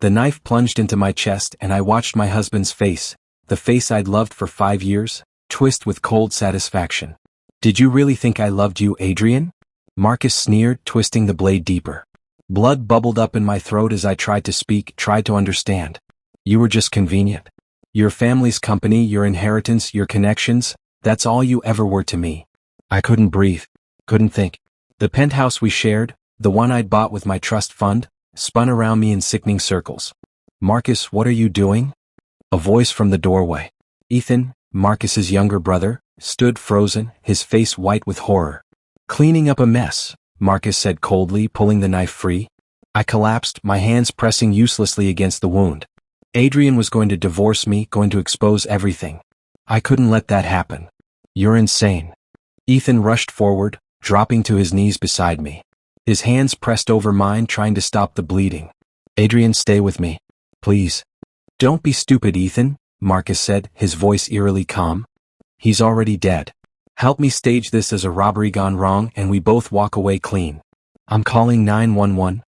The knife plunged into my chest and I watched my husband's face, the face I'd loved for 5 years, twist with cold satisfaction. "Did you really think I loved you, Adrian?" Marcus sneered, twisting the blade deeper. Blood bubbled up in my throat as I tried to speak, tried to understand. "You were just convenient. Your family's company, your inheritance, your connections, that's all you ever were to me." I couldn't breathe, couldn't think. The penthouse we shared, the one I'd bought with my trust fund, spun around me in sickening circles. "Marcus, what are you doing?" A voice from the doorway. Ethan, Marcus's younger brother, stood frozen, his face white with horror. "Cleaning up a mess," Marcus said coldly, pulling the knife free. I collapsed, my hands pressing uselessly against the wound. Adrian was going to divorce me, going to expose everything. I couldn't let that happen. "You're insane." Ethan rushed forward, dropping to his knees beside me. His hands pressed over mine, trying to stop the bleeding. "Adrian, stay with me. Please." "Don't be stupid, Ethan," Marcus said, his voice eerily calm. "He's already dead. Help me stage this as a robbery gone wrong and we both walk away clean." "I'm calling 911.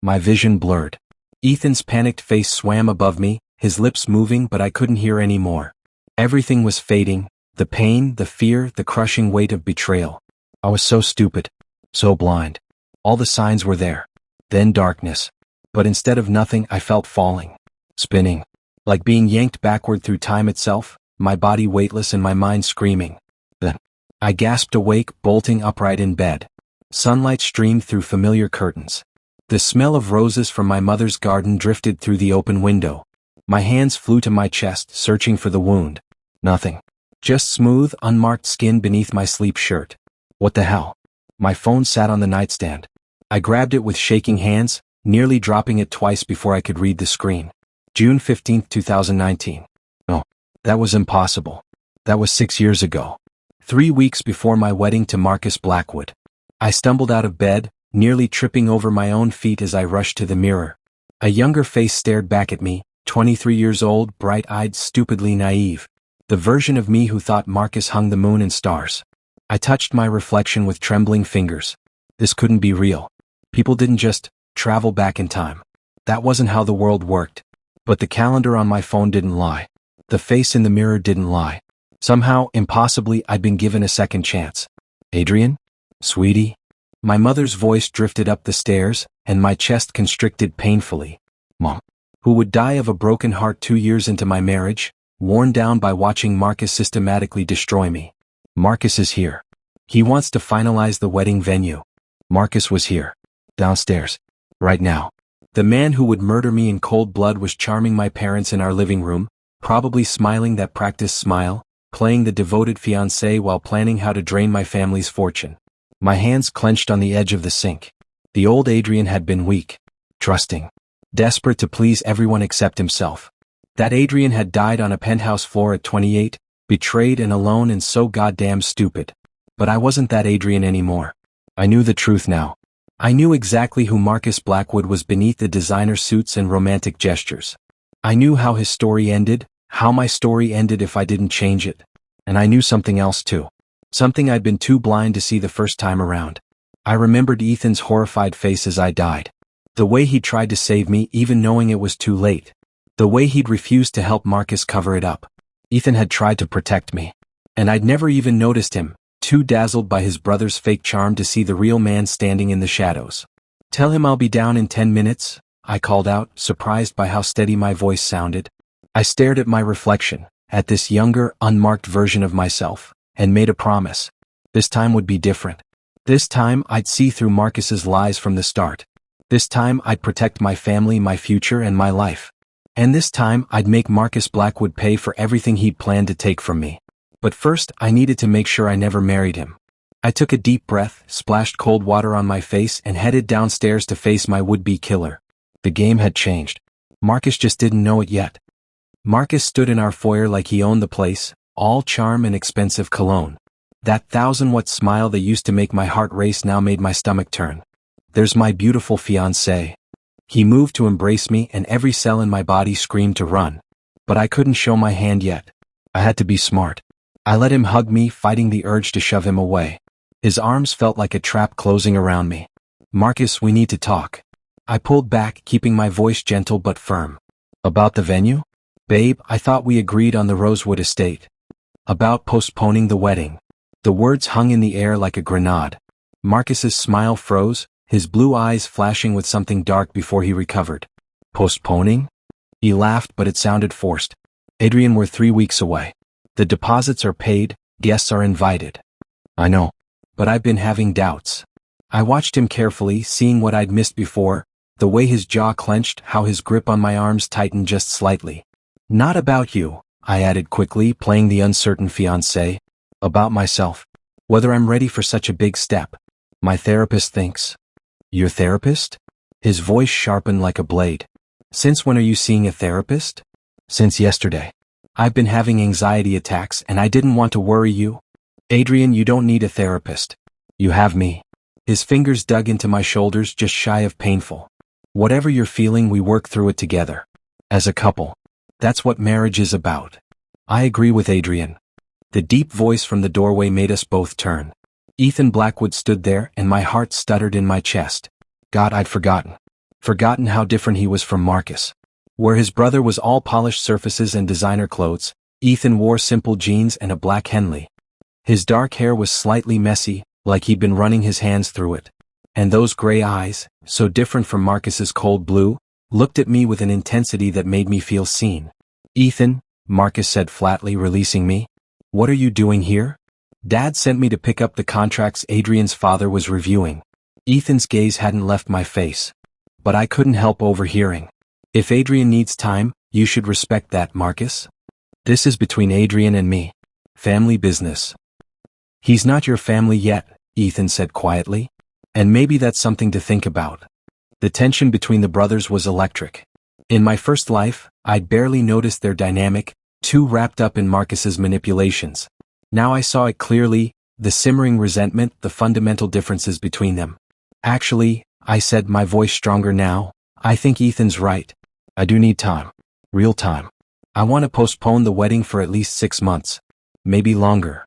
My vision blurred. Ethan's panicked face swam above me, his lips moving, but I couldn't hear any more. Everything was fading, the pain, the fear, the crushing weight of betrayal. I was so stupid, so blind. All the signs were there. Then darkness. But instead of nothing, I felt falling. Spinning. Like being yanked backward through time itself, my body weightless and my mind screaming. Then I gasped awake, bolting upright in bed. Sunlight streamed through familiar curtains. The smell of roses from my mother's garden drifted through the open window. My hands flew to my chest, searching for the wound. Nothing. Just smooth, unmarked skin beneath my sleep shirt. What the hell? My phone sat on the nightstand. I grabbed it with shaking hands, nearly dropping it twice before I could read the screen. June 15, 2019. No, that was impossible. That was 6 years ago. 3 weeks before my wedding to Marcus Blackwood. I stumbled out of bed, nearly tripping over my own feet as I rushed to the mirror. A younger face stared back at me, 23 years old, bright-eyed, stupidly naive. The version of me who thought Marcus hung the moon and stars. I touched my reflection with trembling fingers. This couldn't be real. People didn't just travel back in time. That wasn't how the world worked. But the calendar on my phone didn't lie. The face in the mirror didn't lie. Somehow, impossibly, I'd been given a second chance. "Adrian? Sweetie?" My mother's voice drifted up the stairs, and my chest constricted painfully. Mom, who would die of a broken heart 2 years into my marriage, worn down by watching Marcus systematically destroy me. Marcus is here. He wants to finalize the wedding venue. Marcus was here. Downstairs. Right now. The man who would murder me in cold blood was charming my parents in our living room, probably smiling that practiced smile, playing the devoted fiancé while planning how to drain my family's fortune. My hands clenched on the edge of the sink. The old Adrian had been weak, trusting, desperate to please everyone except himself. That Adrian had died on a penthouse floor at 28, betrayed and alone and so goddamn stupid. But I wasn't that Adrian anymore. I knew the truth now. I knew exactly who Marcus Blackwood was beneath the designer suits and romantic gestures. I knew how his story ended, how my story ended if I didn't change it. And I knew something else too. Something I'd been too blind to see the first time around. I remembered Ethan's horrified face as I died. The way he tried to save me even knowing it was too late. The way he'd refused to help Marcus cover it up. Ethan had tried to protect me. And I'd never even noticed him, too dazzled by his brother's fake charm to see the real man standing in the shadows. "Tell him I'll be down in 10 minutes, I called out, surprised by how steady my voice sounded. I stared at my reflection, at this younger, unmarked version of myself, and made a promise. This time would be different. This time I'd see through Marcus's lies from the start. This time I'd protect my family, my future, and my life. And this time I'd make Marcus Blackwood pay for everything he'd planned to take from me. But first, I needed to make sure I never married him. I took a deep breath, splashed cold water on my face, and headed downstairs to face my would-be killer. The game had changed. Marcus just didn't know it yet. Marcus stood in our foyer like he owned the place, all charm and expensive cologne. That 1,000-watt smile that used to make my heart race now made my stomach turn. "There's my beautiful fiancé." He moved to embrace me and every cell in my body screamed to run. But I couldn't show my hand yet. I had to be smart. I let him hug me, fighting the urge to shove him away. His arms felt like a trap closing around me. "Marcus, we need to talk." I pulled back, keeping my voice gentle but firm. About the venue? Babe, I thought we agreed on the Rosewood estate. About postponing the wedding. The words hung in the air like a grenade. Marcus's smile froze, his blue eyes flashing with something dark before he recovered. Postponing? He laughed, but it sounded forced. Adrian, we're 3 weeks away. The deposits are paid, guests are invited. I know. But I've been having doubts. I watched him carefully, seeing what I'd missed before, the way his jaw clenched, how his grip on my arms tightened just slightly. Not about you, I added quickly, playing the uncertain fiancé. About myself. Whether I'm ready for such a big step. My therapist thinks. Your therapist? His voice sharpened like a blade. Since when are you seeing a therapist? Since yesterday. I've been having anxiety attacks and I didn't want to worry you. Adrian, you don't need a therapist. You have me. His fingers dug into my shoulders, just shy of painful. Whatever you're feeling, we work through it together. As a couple. That's what marriage is about. I agree with Adrian. The deep voice from the doorway made us both turn. Ethan Blackwood stood there and my heart stuttered in my chest. God, I'd forgotten. Forgotten how different he was from Marcus. Where his brother was all polished surfaces and designer clothes, Ethan wore simple jeans and a black Henley. His dark hair was slightly messy, like he'd been running his hands through it. And those gray eyes, so different from Marcus's cold blue, looked at me with an intensity that made me feel seen. Ethan, Marcus said flatly, releasing me. What are you doing here? Dad sent me to pick up the contracts Adrian's father was reviewing. Ethan's gaze hadn't left my face. But I couldn't help overhearing. If Adrian needs time, you should respect that, Marcus. This is between Adrian and me. Family business. He's not your family yet, Ethan said quietly. And maybe that's something to think about. The tension between the brothers was electric. In my first life, I'd barely noticed their dynamic, too wrapped up in Marcus's manipulations. Now I saw it clearly, the simmering resentment, the fundamental differences between them. Actually, I said, my voice stronger now, I think Ethan's right. I do need time. Real time. I want to postpone the wedding for at least 6 months. Maybe longer.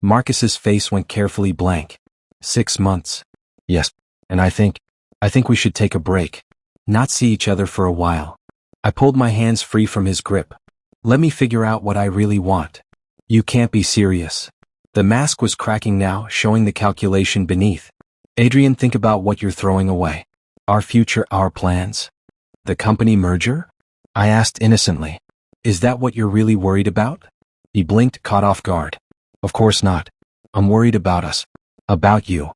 Marcus's face went carefully blank. 6 months. Yes. And I think we should take a break. Not see each other for a while. I pulled my hands free from his grip. Let me figure out what I really want. You can't be serious. The mask was cracking now, showing the calculation beneath. Adrian, think about what you're throwing away. Our future, our plans. The company merger? I asked innocently. Is that what you're really worried about? He blinked, caught off guard. Of course not. I'm worried about us. About you.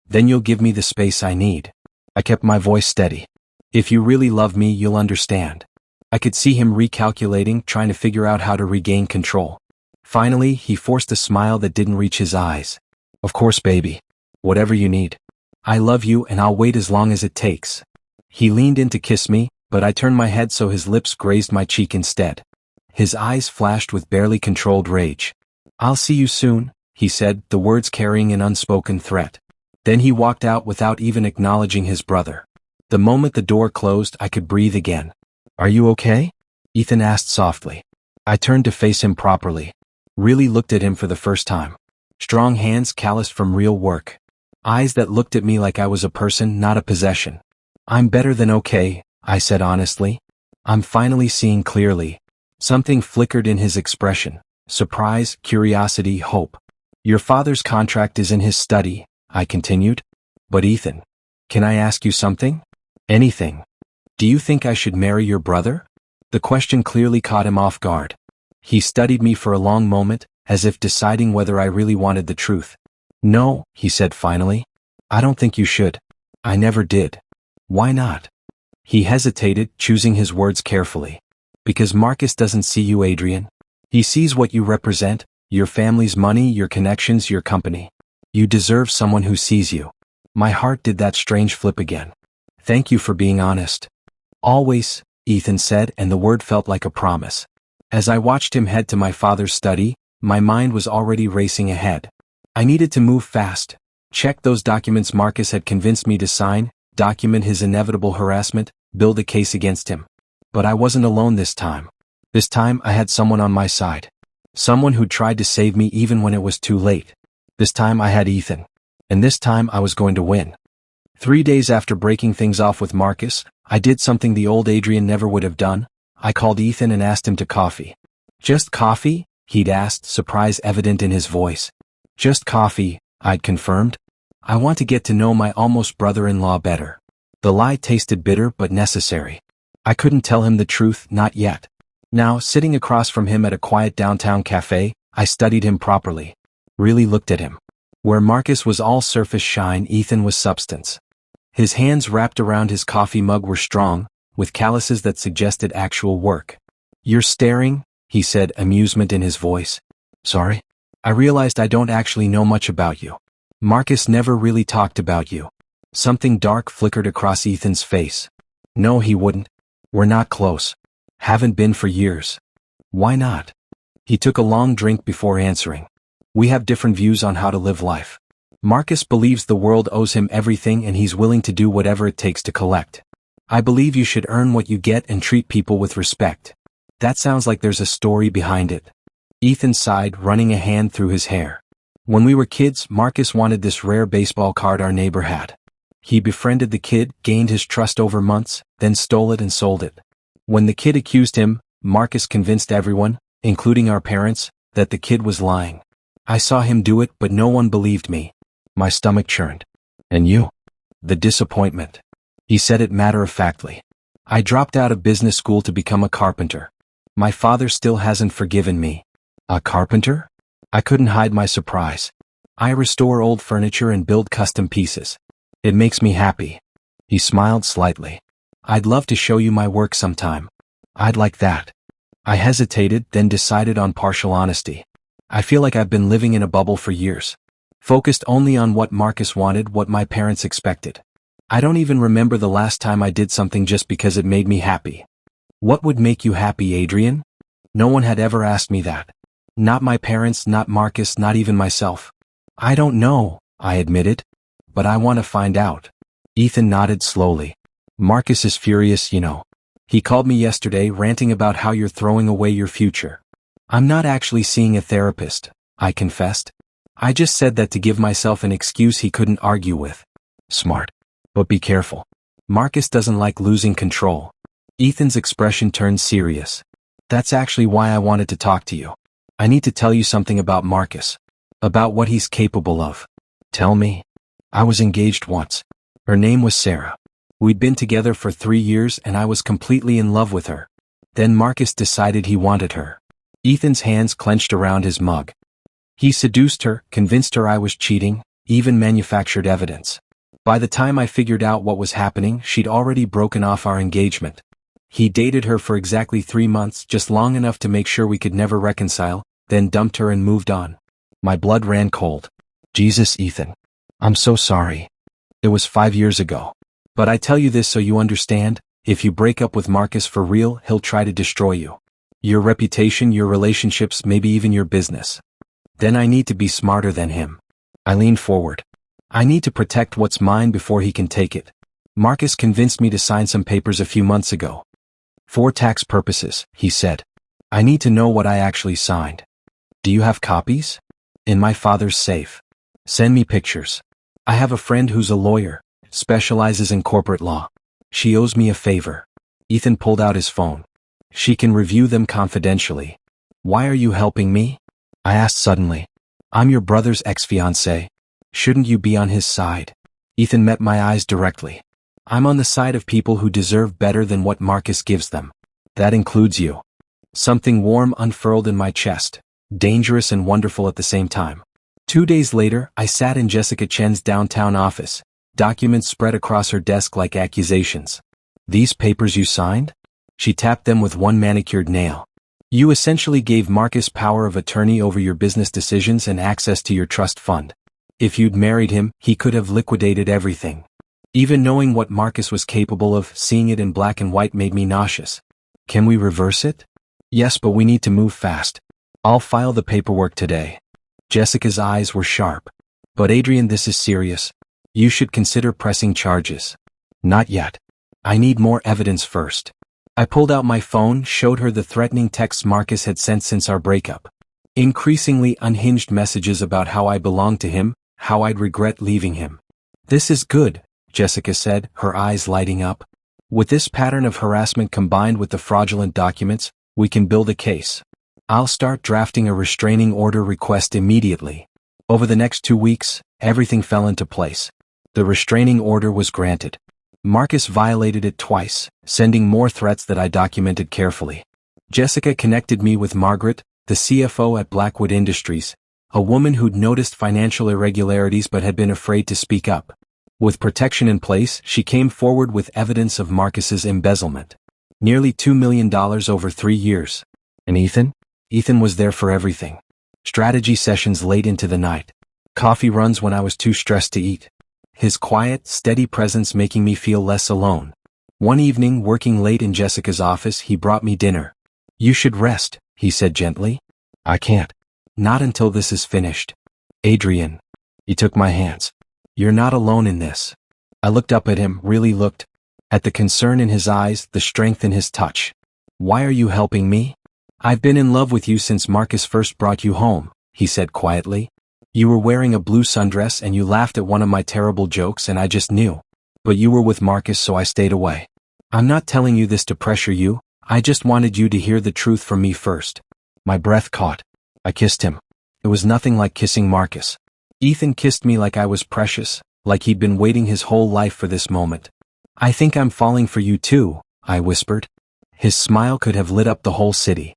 Then you'll give me the space I need. I kept my voice steady. If you really love me, you'll understand. I could see him recalculating, trying to figure out how to regain control. Finally, he forced a smile that didn't reach his eyes. Of course, baby. Whatever you need. I love you and I'll wait as long as it takes. He leaned in to kiss me, but I turned my head so his lips grazed my cheek instead. His eyes flashed with barely controlled rage. I'll see you soon, he said, the words carrying an unspoken threat. Then he walked out without even acknowledging his brother. The moment the door closed, I could breathe again. Are you okay? Ethan asked softly. I turned to face him properly. Really looked at him for the first time. Strong hands calloused from real work. Eyes that looked at me like I was a person, not a possession. I'm better than okay, I said honestly. I'm finally seeing clearly. Something flickered in his expression. Surprise, curiosity, hope. Your father's contract is in his study, I continued. But Ethan, can I ask you something? Anything. Do you think I should marry your brother? The question clearly caught him off guard. He studied me for a long moment, as if deciding whether I really wanted the truth. No, he said finally. I don't think you should. I never did. Why not? He hesitated, choosing his words carefully. Because Marcus doesn't see you, Adrian. He sees what you represent, your family's money, your connections, your company. You deserve someone who sees you. My heart did that strange flip again. Thank you for being honest. Always, Ethan said, and the word felt like a promise. As I watched him head to my father's study, my mind was already racing ahead. I needed to move fast. Check those documents Marcus had convinced me to sign, document his inevitable harassment, build a case against him. But I wasn't alone this time. This time I had someone on my side. Someone who tried to save me even when it was too late. This time I had Ethan. And this time I was going to win. 3 days after breaking things off with Marcus, I did something the old Adrian never would have done. I called Ethan and asked him to coffee. Just coffee? He'd asked, surprise evident in his voice. Just coffee, I'd confirmed. I want to get to know my almost brother-in-law better. The lie tasted bitter but necessary. I couldn't tell him the truth, not yet. Now, sitting across from him at a quiet downtown cafe, I studied him properly. Really looked at him. Where Marcus was all surface shine, Ethan was substance. His hands wrapped around his coffee mug were strong, with calluses that suggested actual work. You're staring, he said, amusement in his voice. Sorry? I realized I don't actually know much about you. Marcus never really talked about you. Something dark flickered across Ethan's face. No, he wouldn't. We're not close. Haven't been for years. Why not? He took a long drink before answering. We have different views on how to live life. Marcus believes the world owes him everything and he's willing to do whatever it takes to collect. I believe you should earn what you get and treat people with respect. That sounds like there's a story behind it. Ethan sighed, running a hand through his hair. When we were kids, Marcus wanted this rare baseball card our neighbor had. He befriended the kid, gained his trust over months, then stole it and sold it. When the kid accused him, Marcus convinced everyone, including our parents, that the kid was lying. I saw him do it, but no one believed me. My stomach churned. And you? The disappointment. He said it matter-of-factly. I dropped out of business school to become a carpenter. My father still hasn't forgiven me. A carpenter? I couldn't hide my surprise. I restore old furniture and build custom pieces. It makes me happy. He smiled slightly. I'd love to show you my work sometime. I'd like that. I hesitated, then decided on partial honesty. I feel like I've been living in a bubble for years. Focused only on what Marcus wanted, what my parents expected. I don't even remember the last time I did something just because it made me happy. What would make you happy, Adrian? No one had ever asked me that. Not my parents, not Marcus, not even myself. I don't know, I admitted. But I want to find out. Ethan nodded slowly. Marcus is furious, you know. He called me yesterday ranting about how you're throwing away your future. I'm not actually seeing a therapist, I confessed. I just said that to give myself an excuse he couldn't argue with. Smart. But be careful. Marcus doesn't like losing control. Ethan's expression turned serious. That's actually why I wanted to talk to you. I need to tell you something about Marcus. About what he's capable of. Tell me. I was engaged once. Her name was Sarah. We'd been together for 3 years and I was completely in love with her. Then Marcus decided he wanted her. Ethan's hands clenched around his mug. He seduced her, convinced her I was cheating, even manufactured evidence. By the time I figured out what was happening, she'd already broken off our engagement. He dated her for exactly 3 months, just long enough to make sure we could never reconcile, then dumped her and moved on. My blood ran cold. Jesus, Ethan. I'm so sorry. It was 5 years ago. But I tell you this so you understand, if you break up with Marcus for real, he'll try to destroy you. Your reputation, your relationships, maybe even your business. Then I need to be smarter than him. I leaned forward. I need to protect what's mine before he can take it. Marcus convinced me to sign some papers a few months ago. For tax purposes, he said. I need to know what I actually signed. Do you have copies? In my father's safe. Send me pictures. I have a friend who's a lawyer, specializes in corporate law. She owes me a favor. Ethan pulled out his phone. She can review them confidentially. Why are you helping me? I asked suddenly. I'm your brother's ex-fiancé. Shouldn't you be on his side? Ethan met my eyes directly. I'm on the side of people who deserve better than what Marcus gives them. That includes you. Something warm unfurled in my chest, dangerous and wonderful at the same time. 2 days later, I sat in Jessica Chen's downtown office, documents spread across her desk like accusations. These papers you signed? She tapped them with one manicured nail. You essentially gave Marcus power of attorney over your business decisions and access to your trust fund. If you'd married him, he could have liquidated everything. Even knowing what Marcus was capable of, seeing it in black and white made me nauseous. Can we reverse it? Yes, but we need to move fast. I'll file the paperwork today. Jessica's eyes were sharp. But Adrian, this is serious. You should consider pressing charges. Not yet. I need more evidence first. I pulled out my phone, showed her the threatening texts Marcus had sent since our breakup. Increasingly unhinged messages about how I belonged to him, how I'd regret leaving him. This is good, Jessica said, her eyes lighting up. With this pattern of harassment combined with the fraudulent documents, we can build a case. I'll start drafting a restraining order request immediately. Over the next 2 weeks, everything fell into place. The restraining order was granted. Marcus violated it twice, sending more threats that I documented carefully. Jessica connected me with Margaret, the CFO at Blackwood Industries, a woman who'd noticed financial irregularities but had been afraid to speak up. With protection in place, she came forward with evidence of Marcus's embezzlement. Nearly $2 million over 3 years. And Ethan? Ethan was there for everything. Strategy sessions late into the night. Coffee runs when I was too stressed to eat. His quiet, steady presence making me feel less alone. One evening, working late in Jessica's office, he brought me dinner. You should rest, he said gently. I can't. Not until this is finished. Adrian. He took my hands. You're not alone in this. I looked up at him, really looked. At the concern in his eyes, the strength in his touch. Why are you helping me? I've been in love with you since Marcus first brought you home, he said quietly. You were wearing a blue sundress and you laughed at one of my terrible jokes and I just knew. But you were with Marcus so I stayed away. I'm not telling you this to pressure you, I just wanted you to hear the truth from me first. My breath caught. I kissed him. It was nothing like kissing Marcus. Ethan kissed me like I was precious, like he'd been waiting his whole life for this moment. I think I'm falling for you too, I whispered. His smile could have lit up the whole city.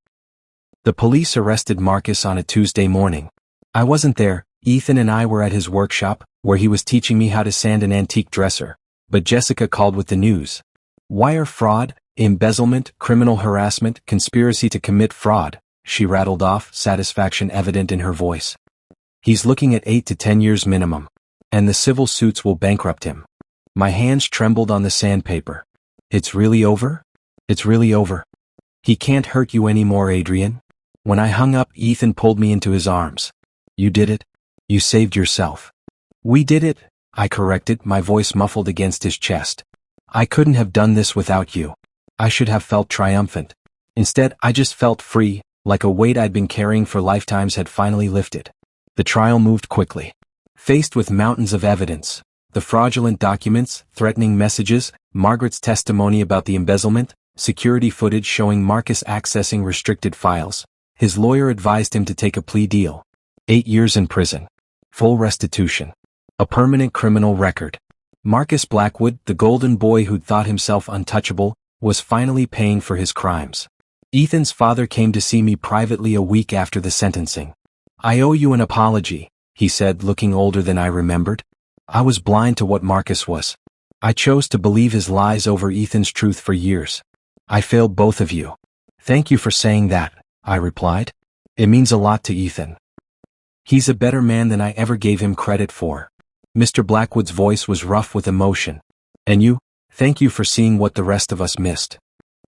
The police arrested Marcus on a Tuesday morning. I wasn't there, Ethan and I were at his workshop, where he was teaching me how to sand an antique dresser, but Jessica called with the news. Wire fraud, embezzlement, criminal harassment, conspiracy to commit fraud, she rattled off, satisfaction evident in her voice. He's looking at 8 to 10 years minimum, and the civil suits will bankrupt him. My hands trembled on the sandpaper. It's really over? It's really over. He can't hurt you anymore, Adrian. When I hung up, Ethan pulled me into his arms. You did it. You saved yourself. We did it, I corrected, my voice muffled against his chest. I couldn't have done this without you. I should have felt triumphant. Instead, I just felt free, like a weight I'd been carrying for lifetimes had finally lifted. The trial moved quickly. Faced with mountains of evidence, the fraudulent documents, threatening messages, Margaret's testimony about the embezzlement, security footage showing Marcus accessing restricted files, his lawyer advised him to take a plea deal. 8 years in prison. Full restitution. A permanent criminal record. Marcus Blackwood, the golden boy who'd thought himself untouchable, was finally paying for his crimes. Ethan's father came to see me privately a week after the sentencing. I owe you an apology, he said, looking older than I remembered. I was blind to what Marcus was. I chose to believe his lies over Ethan's truth for years. I failed both of you. Thank you for saying that, I replied. It means a lot to Ethan. He's a better man than I ever gave him credit for. Mr. Blackwood's voice was rough with emotion. And you, thank you for seeing what the rest of us missed.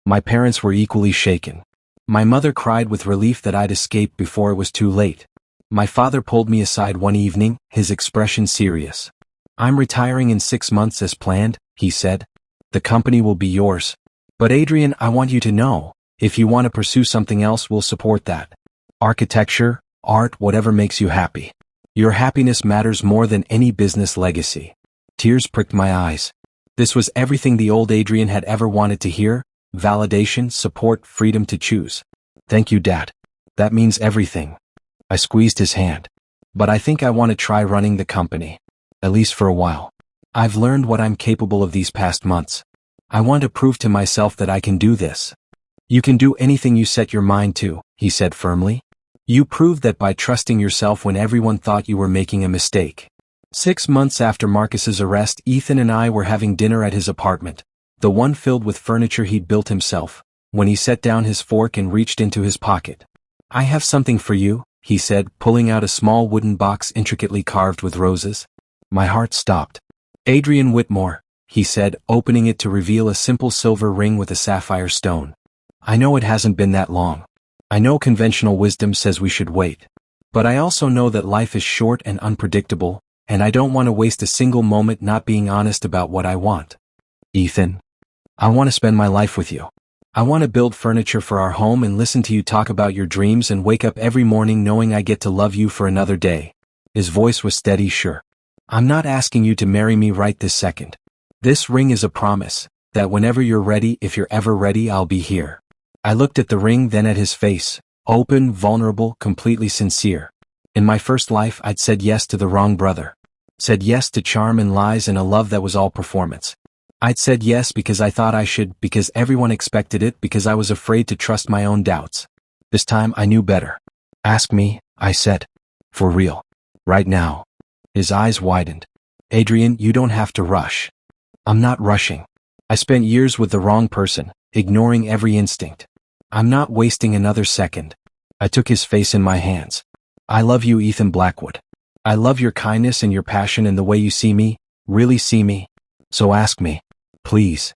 My parents were equally shaken. My mother cried with relief that I'd escaped before it was too late. My father pulled me aside one evening, his expression serious. I'm retiring in 6 months as planned, he said. The company will be yours. But Adrian, I want you to know, if you want to pursue something else, we'll support that. Architecture, art, whatever makes you happy. Your happiness matters more than any business legacy. Tears pricked my eyes. This was everything the old Adrian had ever wanted to hear: validation, support, freedom to choose. Thank you, Dad. That means everything. I squeezed his hand. But I think I want to try running the company. At least for a while. I've learned what I'm capable of these past months. I want to prove to myself that I can do this. You can do anything you set your mind to, he said firmly. You proved that by trusting yourself when everyone thought you were making a mistake. 6 months after Marcus's arrest, Ethan and I were having dinner at his apartment, the one filled with furniture he'd built himself, when he set down his fork and reached into his pocket. I have something for you, he said, pulling out a small wooden box intricately carved with roses. My heart stopped. Adrian Whitmore, he said, opening it to reveal a simple silver ring with a sapphire stone. I know it hasn't been that long. I know conventional wisdom says we should wait. But I also know that life is short and unpredictable, and I don't want to waste a single moment not being honest about what I want. Ethan, I want to spend my life with you. I want to build furniture for our home and listen to you talk about your dreams and wake up every morning knowing I get to love you for another day. His voice was steady, sure. I'm not asking you to marry me right this second. This ring is a promise, that whenever you're ready, if you're ever ready, I'll be here. I looked at the ring, then at his face, open, vulnerable, completely sincere. In my first life, I'd said yes to the wrong brother. Said yes to charm and lies and a love that was all performance. I'd said yes because I thought I should, because everyone expected it, because I was afraid to trust my own doubts. This time I knew better. Ask me, I said. For real. Right now. His eyes widened. Adrian, you don't have to rush. I'm not rushing. I spent years with the wrong person, ignoring every instinct. I'm not wasting another second. I took his face in my hands. I love you, Ethan Blackwood. I love your kindness and your passion and the way you see me, really see me. So ask me. Please.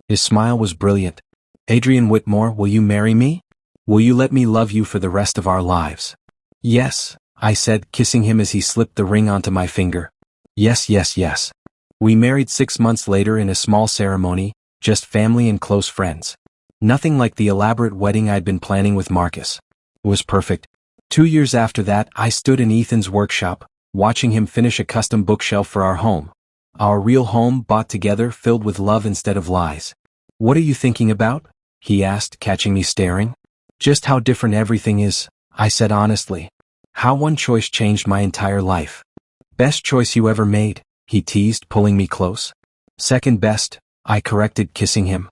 His smile was brilliant. Adrian Whitmore, will you marry me? Will you let me love you for the rest of our lives? Yes, I said, kissing him as he slipped the ring onto my finger. Yes, yes, yes. We married 6 months later in a small ceremony, just family and close friends. Nothing like the elaborate wedding I'd been planning with Marcus. It was perfect. 2 years after that, I stood in Ethan's workshop, watching him finish a custom bookshelf for our home. Our real home, bought together, filled with love instead of lies. What are you thinking about? He asked, catching me staring. Just how different everything is, I said honestly. How one choice changed my entire life. Best choice you ever made, he teased, pulling me close. Second best, I corrected, kissing him.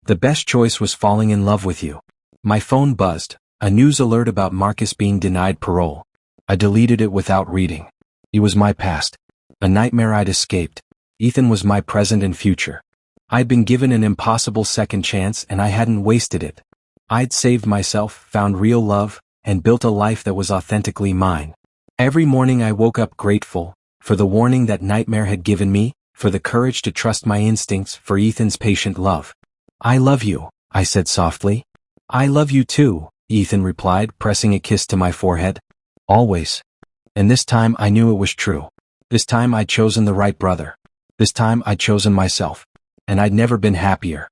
The best choice was falling in love with you. My phone buzzed, a news alert about Marcus being denied parole. I deleted it without reading. It was my past. A nightmare I'd escaped. Ethan was my present and future. I'd been given an impossible second chance and I hadn't wasted it. I'd saved myself, found real love, and built a life that was authentically mine. Every morning I woke up grateful, for the warning that nightmare had given me, for the courage to trust my instincts, for Ethan's patient love. I love you, I said softly. I love you too, Ethan replied, pressing a kiss to my forehead. Always. And this time I knew it was true. This time I'd chosen the right brother. This time I'd chosen myself. And I'd never been happier.